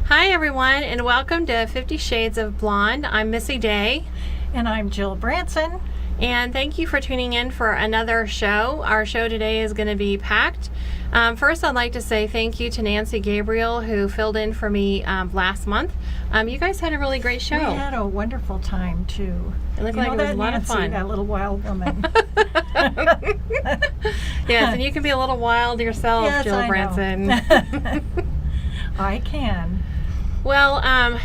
Hi, everyone, and welcome to 50 Shades of Blonde. I'm Missy Day. And I'm Jill Branson. And thank you for tuning in for another show. Our show today is going to be packed. First, I'd like to say thank you to Nancy Gabriel, who filled in for me last month. You guys had a really great show. We had a wonderful time, too. It looked like it was a lot of fun. That little wild woman. Yes, and you can be a little wild yourself, Yes, Jill I know. Branson. I can. Well,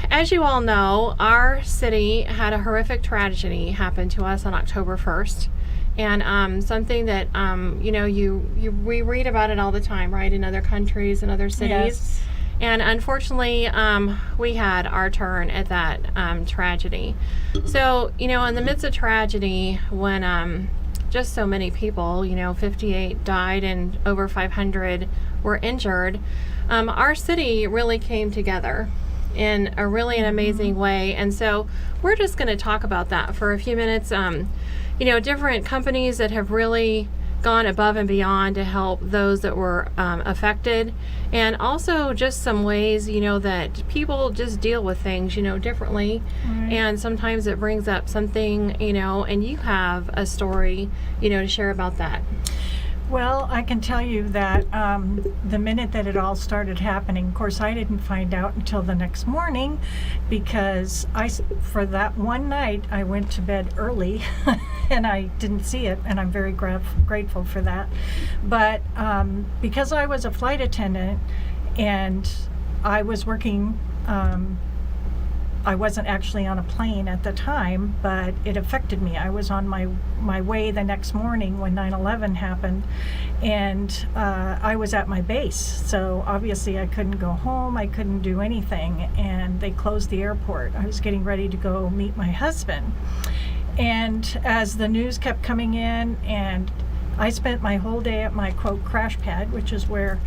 as you all know, our city had a horrific tragedy happen to us on October 1st. And something that, we read about it all the time, right, in other countries and other cities. Yes. And unfortunately, we had our turn at that tragedy. So, in the midst of tragedy, when just so many people, 58 died and over 500 were injured, our city really came together in an amazing way. And so we're just going to talk about that for a few minutes. Different companies that have really gone above and beyond to help those that were affected, and also just some ways that people just deal with things differently. Right. And sometimes it brings up something and you have a story to share about that. Well, I can tell you that the minute that it all started happening, of course, I didn't find out until the next morning, because for that one night, I went to bed early and I didn't see it, and I'm very grateful for that. But because I was a flight attendant and I was working, I wasn't actually on a plane at the time, but it affected me. I was on my way the next morning when 9/11 happened, and I was at my base. So obviously I couldn't go home, I couldn't do anything, and they closed the airport. I was getting ready to go meet my husband. And as the news kept coming in, and I spent my whole day at my, quote, crash pad, which is where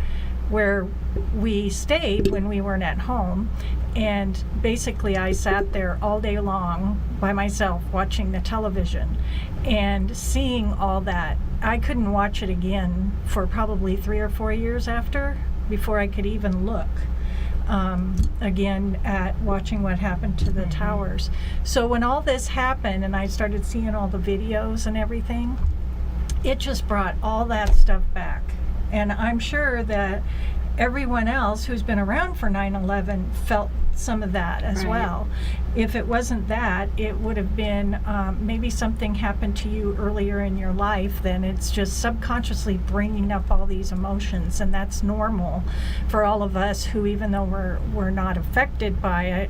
we stayed when we weren't at home. And basically I sat there all day long by myself watching the television and seeing all that. I couldn't watch it again for probably 3 or 4 years before I could even look again at watching what happened to the towers. So when all this happened and I started seeing all the videos and everything, it just brought all that stuff back. And I'm sure that everyone else who's been around for 9/11 felt some of that as Right. well. If it wasn't that, it would have been maybe something happened to you earlier in your life, then it's just subconsciously bringing up all these emotions, and that's normal for all of us who, even though we're not affected by it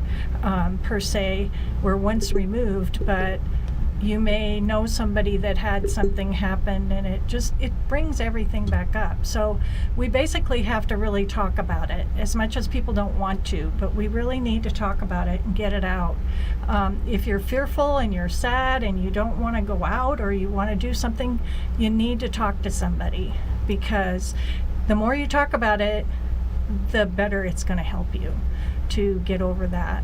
per se, we're once removed, but you may know somebody that had something happen, and it brings everything back up. So we basically have to really talk about it, as much as people don't want to, but we really need to talk about it and get it out. If you're fearful and you're sad and you don't want to go out or you want to do something, you need to talk to somebody, because the more you talk about it, the better it's going to help you to get over that.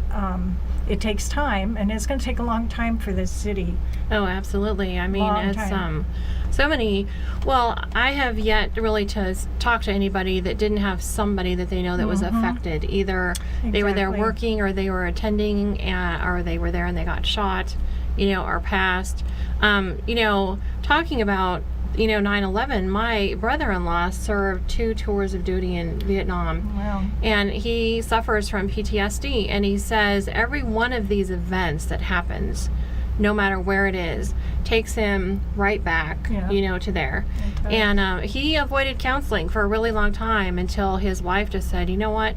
It takes time, and it's going to take a long time for this city. Oh, absolutely. I mean, Long it's time. so many. Well, I have yet really to talk to anybody that didn't have somebody that they know that was affected. Either they were there Exactly. working, or they were attending, or they were there and they got shot, or passed. Talking about 9/11, my brother-in-law served 2 tours of duty in Vietnam. Well, And he suffers from PTSD, and he says every one of these events that happens, no matter where it is, takes him right back, Yeah. to there. it does. And he avoided counseling for a really long time until his wife just said, you know what,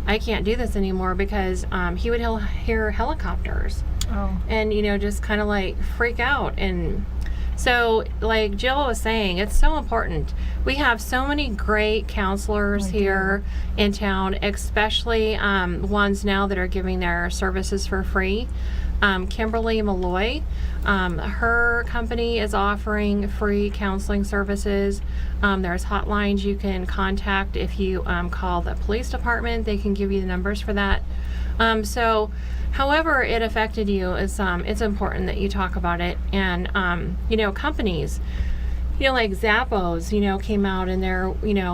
I can't do this anymore, because he would hear helicopters Oh, and, just kind of like freak out. And so, like Jill was saying, it's so important. We have so many great counselors We here in town, especially ones now that are giving their services for free. Kimberly Malloy, her company is offering free counseling services. There's hotlines you can contact if you call the police department. They can give you the numbers for that. So however it affected you, it's important that you talk about it. And companies, like Zappos, came out and they're,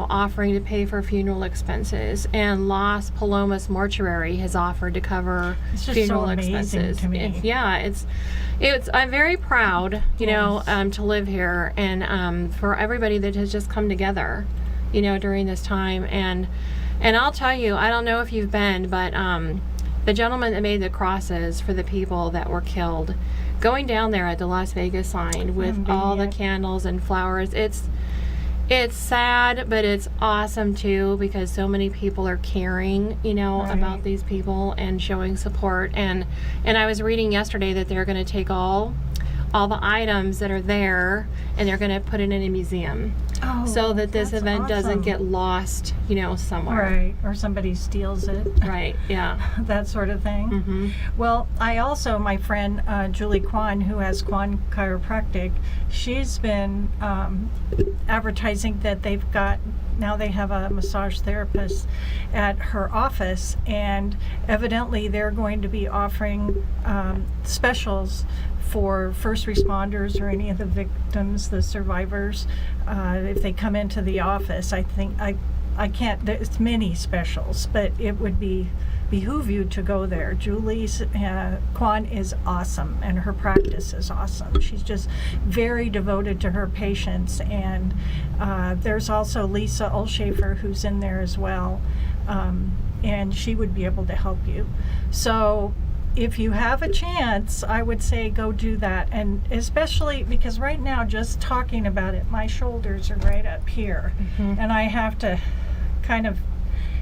offering to pay for funeral expenses. And Las Palomas Mortuary has offered to cover It's just funeral so amazing expenses. to me. It's I'm very proud, to live here and for everybody that has just come together, during this time. And I'll tell you, I don't know if you've been, but the gentleman that made the crosses for the people that were killed, going down there at the Las Vegas sign with all the candles and flowers, it's sad, but it's awesome too, because so many people are caring, about these people and showing support. And I was reading yesterday that they're going to take all the items that are there and they're going to put it in a museum, so that this that's event doesn't awesome. get lost, somewhere. Right, or somebody steals it. Right. Yeah. That sort of thing. Mm-hmm. Well, I also, my friend Julie Kwan, who has Kwan Chiropractic, she's been advertising that now they have a massage therapist at her office, and evidently they're going to be offering specials for first responders or any of the victims, the survivors, if they come into the office. I think I can't, there's many specials, but it would behoove you to go there. Julie's Kwan is awesome, and her practice is awesome. She's just very devoted to her patients. And there's also Lisa Olshafer, who's in there as well, and she would be able to help you. So if you have a chance, I would say go do that. And especially because right now, just talking about it, my shoulders are right up here, and I have to kind of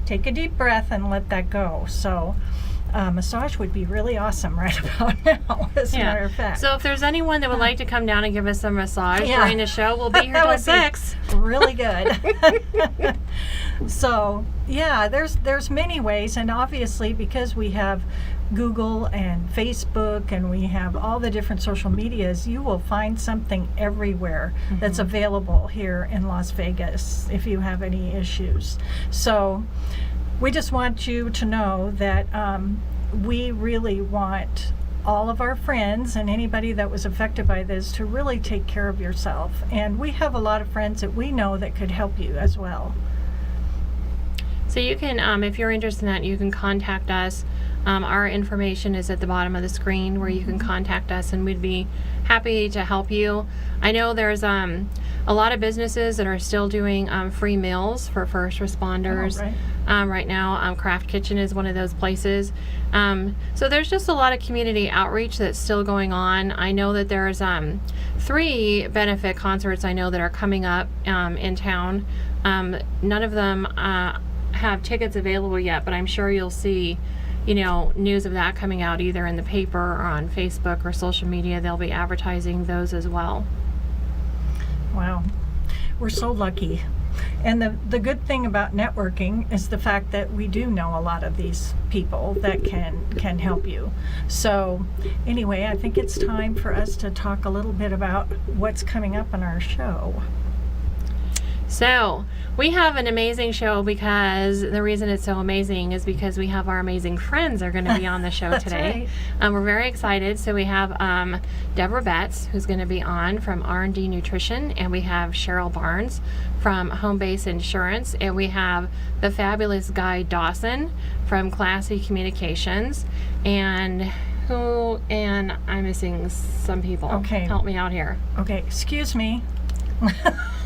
take a deep breath and let that go. So massage would be really awesome right about now, as a matter of fact. So if there's anyone that would like to come down and give us a massage during the show, we'll be here That till would be 6. really good. So yeah, there's many ways, and obviously because we have Google and Facebook and we have all the different social medias, you will find something everywhere that's available here in Las Vegas if you have any issues. So we just want you to know that we really want all of our friends and anybody that was affected by this to really take care of yourself. And we have a lot of friends that we know that could help you as well. So you can, if you're interested in that, you can contact us. Our information is at the bottom of the screen where you can contact us, and we'd be happy to help you. I know there's a lot of businesses that are still doing free meals for first responders. Right now, Craft Kitchen is one of those places. So there's just a lot of community outreach that's still going on. I know that there's 3 benefit concerts I know that are coming up in town. None of them have tickets available yet, but I'm sure you'll see news of that coming out either in the paper or on Facebook or social media. They'll be advertising those as well. Wow, we're so lucky. And the good thing about networking is the fact that we do know a lot of these people that can help you. So anyway, I think it's time for us to talk a little bit about what's coming up on our show. So we have an amazing show, because the reason it's so amazing is because we have our amazing friends are going to be on the show today. Right. We're very excited. So we have Deborah Betts, who's going to be on from R&D Nutrition, and we have Cheryl Barnes from Home Base Insurance, and we have the fabulous Guy Dawson from Classy Communications, and I'm missing some people. Okay. Help me out here. Okay, excuse me.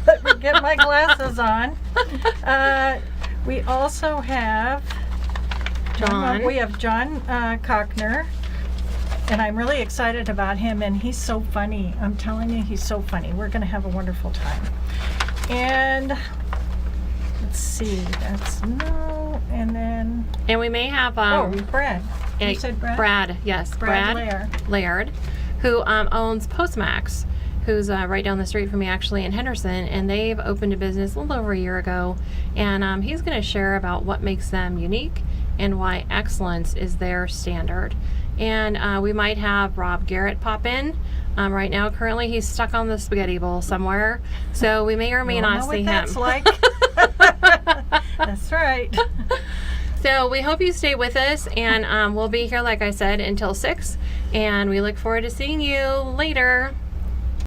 Let me get my glasses on. We also have John. We have John Cockner, and I'm really excited about him, and he's so funny. I'm telling you, he's so funny. We're going to have a wonderful time. And let's see, that's no, and then And we may have Brad. You said Brad? Brad, yes, Brad Laird, who owns Postmax, who's right down the street from me actually in Henderson, and they've opened a business a little over a year ago, and he's going to share about what makes them unique and why excellence is their standard. And we might have Rob Garrett pop in. Right now, currently, he's stuck on the spaghetti bowl somewhere, so we may or may not see him. That's like. That's right. So we hope you stay with us, and we'll be here, like I said, until 6, and we look forward to seeing you later.